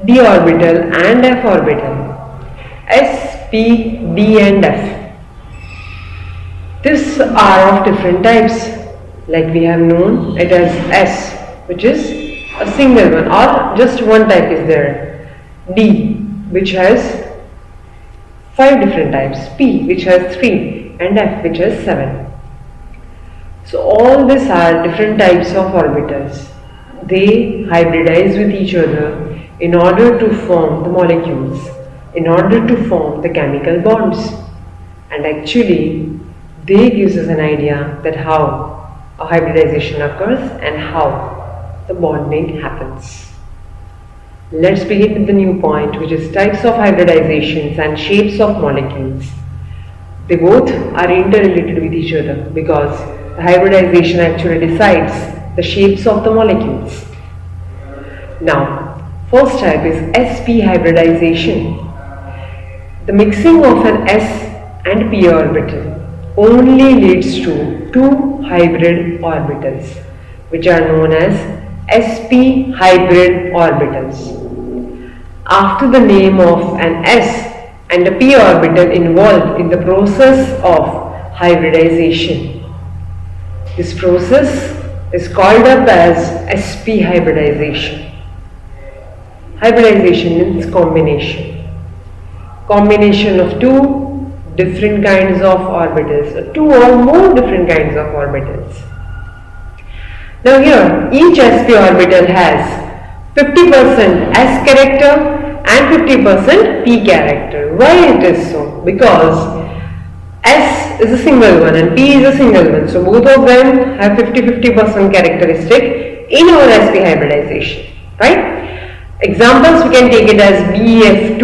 d orbital and f orbital. S, P, D and F. These are of different types. Like we have known it as S, which is a single one, or just one type is there. D, which has 5 different types. P, which has 3, and F, which has 7. So all these are different types of orbitals. They hybridize with each other in order to form the molecules, in order to form the chemical bonds. And actually, they gives us an idea that how a hybridization occurs and how the bonding happens. Let's begin with the new point, which is types of hybridizations and shapes of molecules. They both are interrelated with each other because the hybridization actually decides the shapes of the molecules. Now, first type is sp hybridization. The mixing of an s and p orbital only leads to 2 hybrid orbitals, which are known as sp hybrid orbitals. After the name of an s and a p orbital involved in the process of hybridization. This process is called up as sp hybridization. Hybridization means combination. Combination of 2 different kinds of orbitals, or 2 or more different kinds of orbitals. Now here, each sp orbital has 50% s character and 50% p character. Why it is so? Because S is a single one and P is a single one. So both of them have 50-50% characteristic in our sp hybridization, right? Examples we can take it as BF2,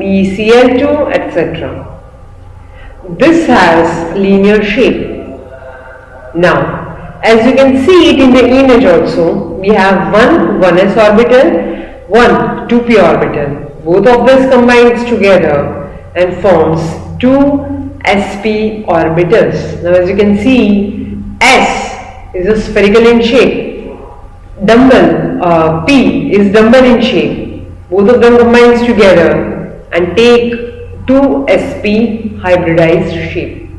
BCl2, etc. This has linear shape. Now, as you can see it in the image also, we have one 1s orbital, one 2p orbital. Both of this combines together and forms 2 sp orbitals. Now as you can see, S is a spherical in shape, P is dumbbell in shape. Both of them combines together and take 2 sp hybridized shape.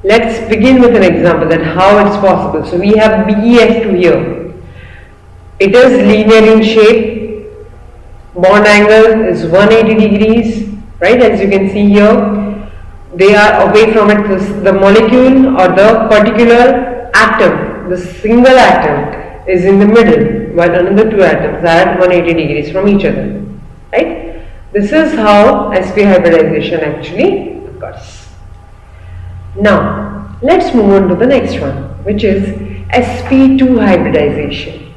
Let's begin with an example that how it's possible. So we have BF2 here. It is linear in shape, bond angle is 180 degrees, right? As you can see here, they are away from it, the molecule or the particular atom, the single atom is in the middle while another 2 atoms are at 180 degrees from each other, right? This is how sp hybridization actually occurs. Now let's move on to the next one, which is sp2 hybridization.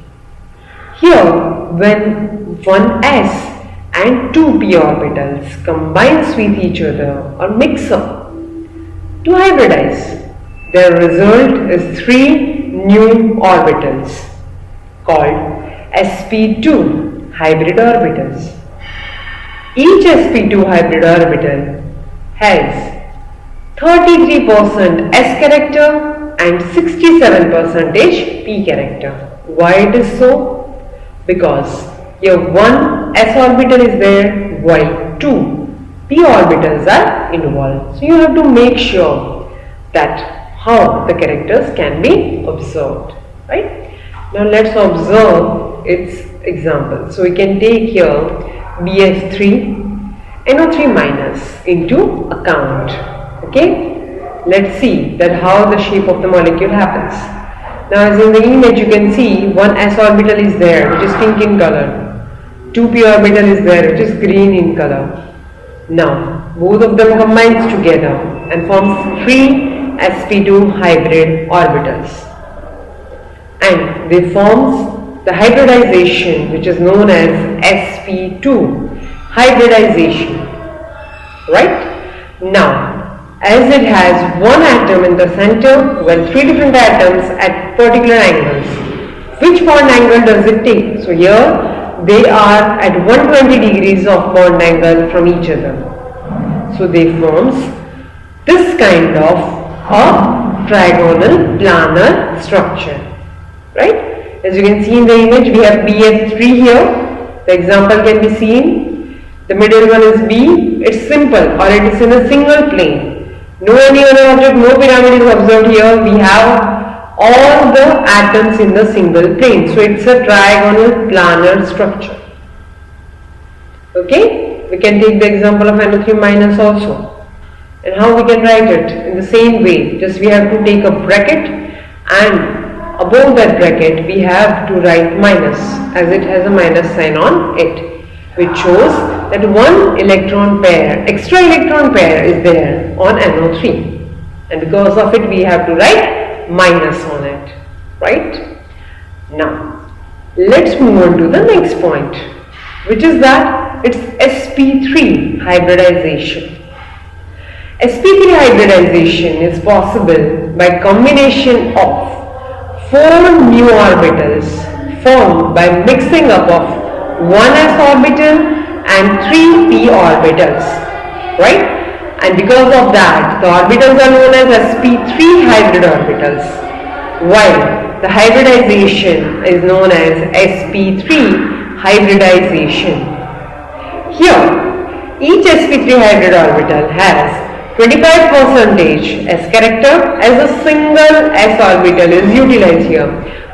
Here when one s and 2 p orbitals combines with each other or mix up to hybridize, their result is 3 new orbitals called sp2 hybrid orbitals. Each sp2 hybrid orbital has 33% s character and 67% p character. Why it is so? Because here one s orbital is there while 2 p orbitals are involved. So you have to make sure that how the characters can be observed, right? Now let's observe its example. So we can take here BF3 NO3 minus into account. Okay, let's see that how the shape of the molecule happens. Now as in the image you can see one s orbital is there which is pink in color. 2p orbital is there which is green in color. Now both of them combines together and forms 3 sp2 hybrid orbitals, and they forms the hybridization which is known as sp2 hybridization, right? Now as it has one atom in the center while 3 different atoms at particular angles, which bond angle does it take? So here they are at 120 degrees of bond angle from each other. So they forms this kind of a trigonal planar structure, right? As you can see in the image, we have BF3 here The example can be seen. The middle one is B. It's simple, or it is in a single plane. No any other object, no pyramid is observed here. We have all the atoms in the single plane. So it's a trigonal planar structure. Okay, we can take the example of NO3 minus also. And how we can write it? In the same way, just we have to take a bracket, and above that bracket we have to write minus, as it has a minus sign on it, which shows that one electron pair, extra electron pair is there on NO3, and because of it we have to write minus on it, right? Now let's move on to the next point, which is that it's sp3 hybridization. sp3 hybridization is possible by combination of 4 new orbitals formed by mixing up of 1s orbital and 3 p orbitals, right? And because of that, the orbitals are known as sp3 hybrid orbitals, while the hybridization is known as sp3 hybridization. Here, each sp3 hybrid orbital has 25% as character, as a single s orbital is utilized here,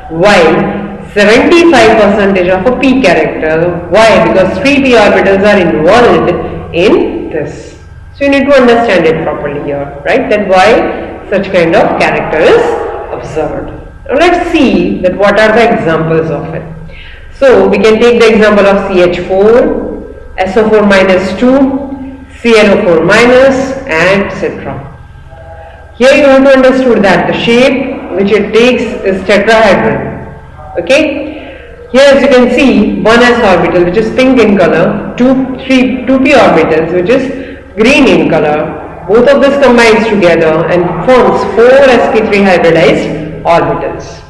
while 75% of a p character. Why? Because 3p orbitals are involved in this. So you need to understand it properly here, right? That why such kind of character is observed. Now let's see that what are the examples of it. So we can take the example of CH4, SO4 minus 2, CnO4 minus, and etc. Here you have to understand that the shape which it takes is tetrahedron. Okay. Here as you can see, 1s orbital which is pink in color, 2p orbitals which is green in color. Both of this combines together and forms 4 sp3 hybridized orbitals.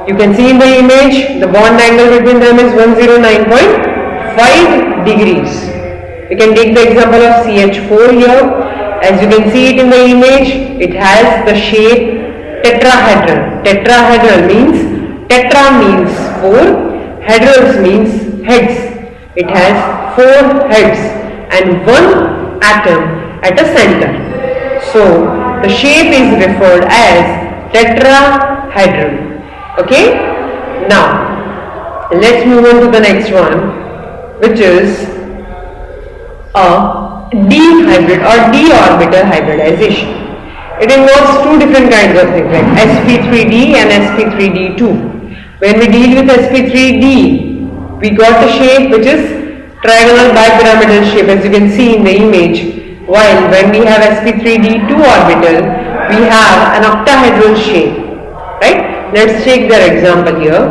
You can see in the image the bond angle between them is 109.5 degrees. We can take the example of CH4 here. As you can see it in the image, it has the shape tetrahedral. Tetrahedral means, tetra means 4, hedrals means heads. It has 4 heads and 1 atom at a center. So the shape is referred as tetrahedral. Okay. Now let's move on to the next one, which is a d hybrid or d orbital hybridization. It involves two different kinds of things like sp3d and sp3d2. When we deal with sp3d, we got a shape which is trigonal bipyramidal shape, as you can see in the image, while when we have sp3d2 orbital, we have an octahedral shape, right? Let's take their example here.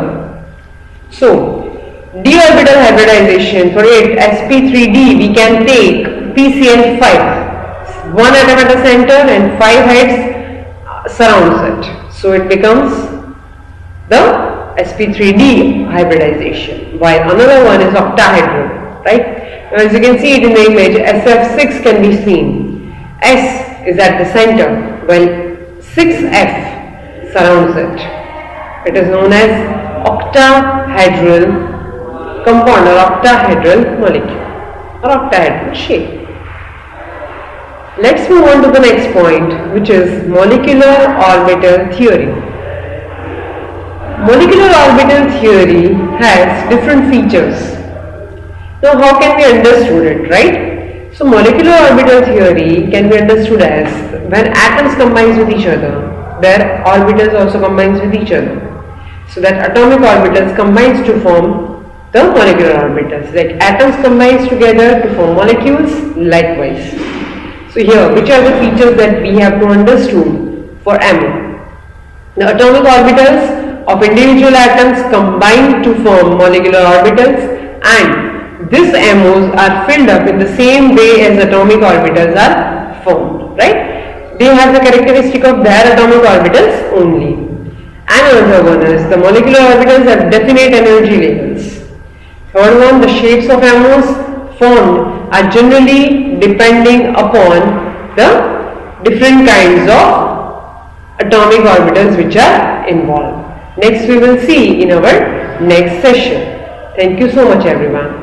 So d orbital hybridization, for it sp3d we can take PCl5, 1 atom at the center and 5 heads surrounds it. So it becomes the sp3d hybridization, while another one is octahedral, right? Now as you can see it in the image, SF6 can be seen. S is at the center while 6F surrounds it. It is known as octahedral compound or octahedral molecule or octahedral shape. Let's move on to the next point, which is molecular orbital theory. Molecular orbital theory has different features. Now how can we understand it, right? So molecular orbital theory can be understood as when atoms combine with each other, their orbitals also combines with each other. So that atomic orbitals combines to form the molecular orbitals, like atoms combines together to form molecules, likewise. So here, which are the features that we have to understand for MO? The atomic orbitals of individual atoms combine to form molecular orbitals, and these MOs are filled up in the same way as atomic orbitals are formed, right? They have the characteristic of their atomic orbitals only. And another one is the molecular orbitals have definite energy levels. Third one, the shapes of MOs formed are generally depending upon the different kinds of atomic orbitals which are involved. Next we will see in our next session. Thank you so much everyone.